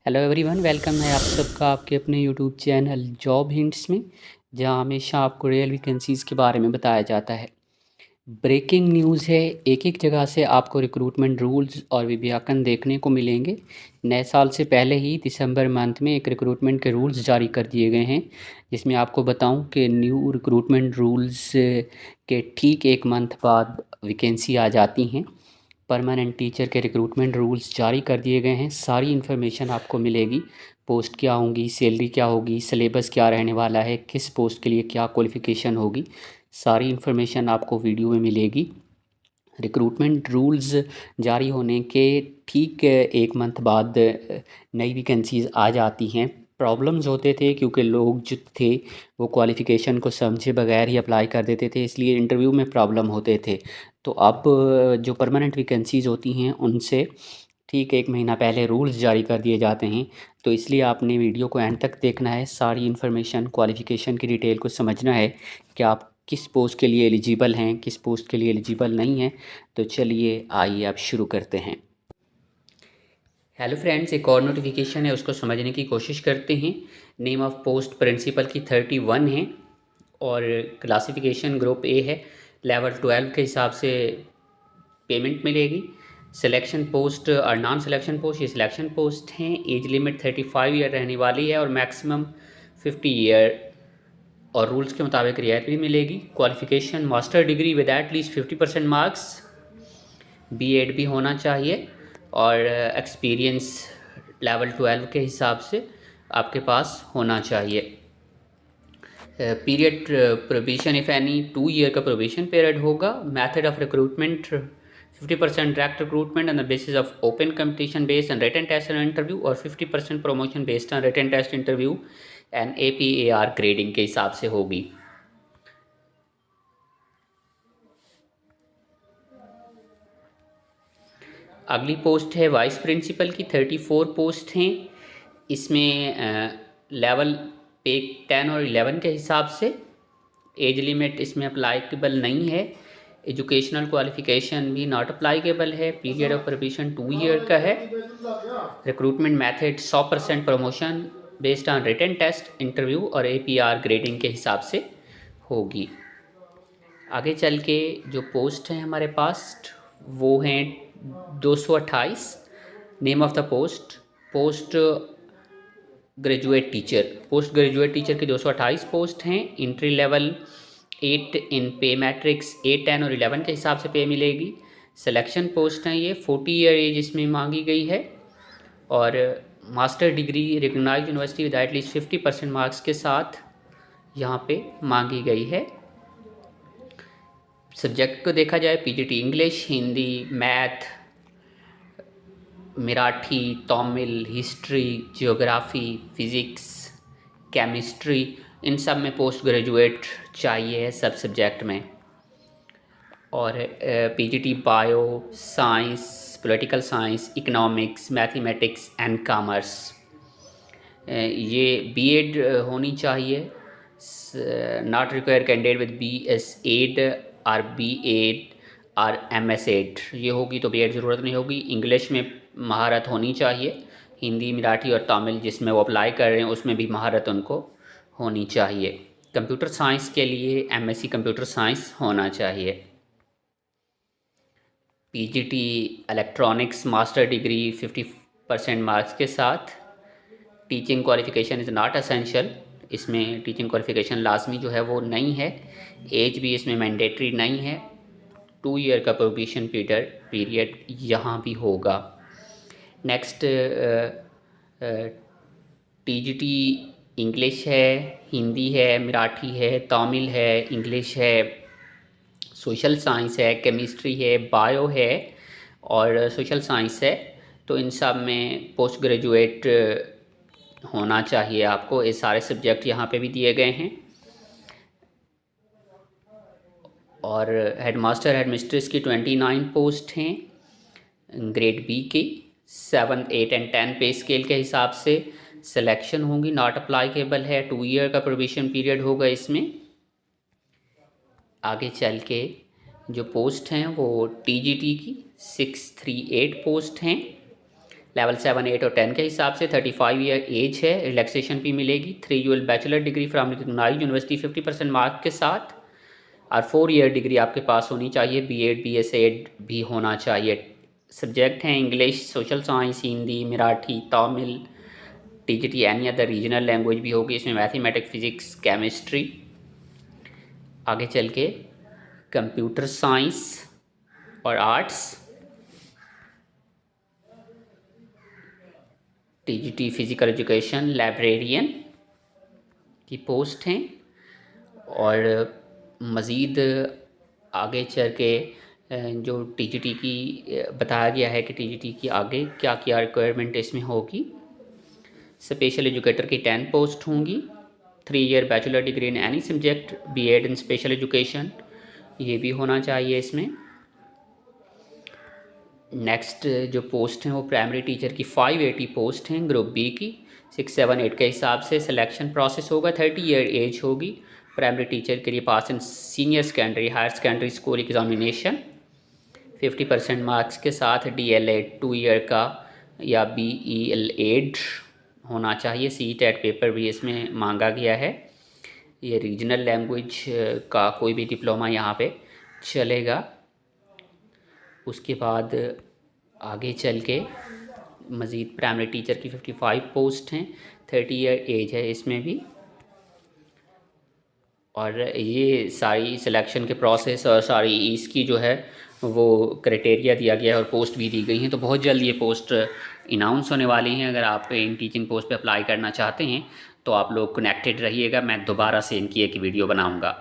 Hello everyone, welcome है आप सबका आपके अपने यूट्यूब चैनल जॉब हिंट्स में, जहां हमेशा आपको रियल वैकेंसीज़ के बारे में बताया जाता है। ब्रेकिंग न्यूज़ है, एक एक जगह से आपको रिक्रूटमेंट रूल्स और विज्ञापन देखने को मिलेंगे। नए साल से पहले ही दिसंबर मंथ में एक रिक्रूटमेंट के रूल्स जारी कर दिए गए हैं, जिसमें आपको बताऊं कि न्यू रिक्रूटमेंट रूल्स के ठीक एक मंथ बाद वैकेंसी आ जाती हैं। परमानेंट टीचर के रिक्रूटमेंट रूल्स जारी कर दिए गए हैं। सारी इन्फॉर्मेशन आपको मिलेगी। पोस्ट क्या होंगी, सैलरी क्या होगी, सिलेबस क्या रहने वाला है, किस पोस्ट के लिए क्या क्वालिफ़िकेशन होगी, सारी इन्फॉर्मेशन आपको वीडियो में मिलेगी। रिक्रूटमेंट रूल्स जारी होने के ठीक एक मंथ बाद नई वैकेंसीज़ आ जाती हैं। प्रॉब्लम्स होते थे क्योंकि लोग जो थे वो क्वालिफ़िकेशन को समझे बगैर ही अप्लाई कर देते थे, इसलिए इंटरव्यू में प्रॉब्लम होते थे। तो अब जो परमानेंट वैकेंसीज़ होती हैं उनसे ठीक एक महीना पहले रूल्स जारी कर दिए जाते हैं। तो इसलिए आपने वीडियो को एंड तक देखना है, सारी इन्फॉर्मेशन क्वालिफ़िकेशन की डिटेल को समझना है कि आप किस पोस्ट के लिए एलिजिबल हैं, किस पोस्ट के लिए एलिजिबल नहीं हैं। तो चलिए आइए अब शुरू करते हैं। हेलो फ्रेंड्स, एक और नोटिफिकेशन है, उसको समझने की कोशिश करते हैं। नेम ऑफ पोस्ट प्रिंसिपल की 31 है और क्लासिफिकेशन ग्रुप ए है। लेवल 12 के हिसाब से पेमेंट मिलेगी। सिलेक्शन पोस्ट और नॉन सिलेक्शन पोस्ट, ये सिलेक्शन पोस्ट हैं। एज लिमिट 35 ईयर रहने वाली है और मैक्सिमम 50 ईयर, और रूल्स के मुताबिक रियायत भी मिलेगी। Qualification master degree with at least 50% marks, BEd भी होना चाहिए और एक्सपीरियंस लेवल 12 के हिसाब से आपके पास होना चाहिए। Period probation if any 2 year का प्रोबेशन पीरियड होगा। Method of recruitment 50% direct recruitment on the basis of open competition based on written test and interview, और 50% promotion based on written test interview and APAR grading के हिसाब से होगी। अगली post है vice principal की, 34 post हैं। इसमें लेवल पे 10 और 11 के हिसाब से। एज लिमिट इसमें अप्लाईकेबल नहीं है। एजुकेशनल क्वालिफिकेशन भी नॉट अप्लाईकेबल है। पीरियड ऑफ प्रोबेशन 2 ईयर का है। Recruitment method 100% promotion based on written test interview और APR ग्रेडिंग के हिसाब से होगी। आगे चल के जो पोस्ट हैं हमारे पास वो हैं 228। Name of the post, post graduate teacher. Post graduate teacher की 228 पोस्ट हैं। इंट्री लेवल 8 इन पे मैट्रिक्स 8, 10 और 11 के हिसाब से पे मिलेगी। सिलेक्शन पोस्ट हैं ये, 40 ईयर एज इसमें मांगी गई है और master degree recognised university with at least 50% marks के साथ यहाँ पे मांगी गई है। सब्जेक्ट को देखा जाए, PGT English, Hindi, math, Marathi, Tamil, history, geography, physics, chemistry, इन सब में पोस्ट ग्रेजुएट चाहिए है सब सब्जेक्ट में। और PGT bio, science, political science, economics, mathematics and commerce. ये बीएड होनी चाहिए। Not require candidate with BS8 और B8 और MS8, ये होगी तो बीएड ज़रूरत नहीं होगी। इंग्लिश में महारत होनी चाहिए। हिंदी, मराठी और तमिल जिसमें वो अप्लाई कर रहे हैं उसमें भी महारत उनको होनी चाहिए। कंप्यूटर साइंस के लिए MSc कंप्यूटर साइंस होना चाहिए। PGT electronics master degree 50% marks के साथ। Teaching qualification is not essential, इसमें टीचिंग क्वालिफिकेशन लाजमी जो है वो नहीं है। एज भी इसमें मैंडेटरी नहीं है। 2 ईयर का प्रोबेशन पीरियड यहाँ भी होगा। नेक्स्ट TGT इंग्लिश है, हिंदी है, मराठी है, तमिल है, इंग्लिश है, सोशल साइंस है, केमिस्ट्री है, बायो है और सोशल साइंस है। तो इन सब में पोस्ट ग्रेजुएट होना चाहिए आपको। ये सारे सब्जेक्ट यहाँ पे भी दिए गए हैं। और हेडमास्टर हेड मिस्ट्रेस की 29 पोस्ट हैं ग्रेड B की। 7, 8 एंड 10 पे स्केल के हिसाब से सिलेक्शन होंगी। नॉट अप्लाईकेबल है। 2 ईयर का प्रोबेशन पीरियड होगा इसमें। आगे चल के जो पोस्ट हैं वो TGT की 638 पोस्ट हैं। लेवल 7, 8 और 10 के हिसाब से 35 ईयर एज है, रिलैक्सेशन भी मिलेगी। 3 year bachelor degree from recognised university 50% mark के साथ, और 4 ईयर डिग्री आपके पास होनी चाहिए, बीएड बीएसएड भी होना चाहिए। सब्जेक्ट हैं English, social science, Hindi, Marathi, Tamil, TGT, any other regional language भी होगी इसमें, मैथमेटिक्स, फिजिक्स, केमिस्ट्री। आगे चल के कंप्यूटर साइंस और arts, TGT physical education librarian की पोस्ट हैं। और मज़ीद आगे चल के जो टीजीटी की बताया गया है कि टीजीटी की आगे क्या क्या रिक्वायरमेंट इसमें होगी। स्पेशल एजुकेटर की 10 पोस्ट होंगी। 3 year bachelor degree in any subject, BEd in special education, ये भी होना चाहिए इसमें। नेक्स्ट जो पोस्ट हैं वो प्राइमरी टीचर की 580 पोस्ट हैं ग्रुप बी की, 6, 7, 8 के हिसाब से सिलेक्शन प्रोसेस होगा। 30 ईयर एज होगी प्राइमरी टीचर के लिए, pass in senior secondary higher secondary school examination 50% marks के साथ, डीएलएड 2 ईयर का या बीईएलएड होना चाहिए। सीटेट पेपर भी इसमें मांगा गया है। ये रीजनल लैंग्वेज का कोई भी डिप्लोमा यहाँ पे चलेगा। उसके बाद आगे चल के मज़ीद प्राइमरी टीचर की 55 पोस्ट हैं, 30 ईयर एज है इसमें भी। और ये सारी सिलेक्शन के प्रोसेस और सारी इसकी जो है वो क्राइटेरिया दिया गया है और पोस्ट भी दी गई हैं। तो बहुत जल्द ये पोस्ट अनाउंस होने वाली हैं। अगर आप इन टीचिंग पोस्ट पे अप्लाई करना चाहते हैं तो आप लोग कनेक्टेड रहिएगा, मैं दोबारा से इनकी एक वीडियो बनाऊँगा।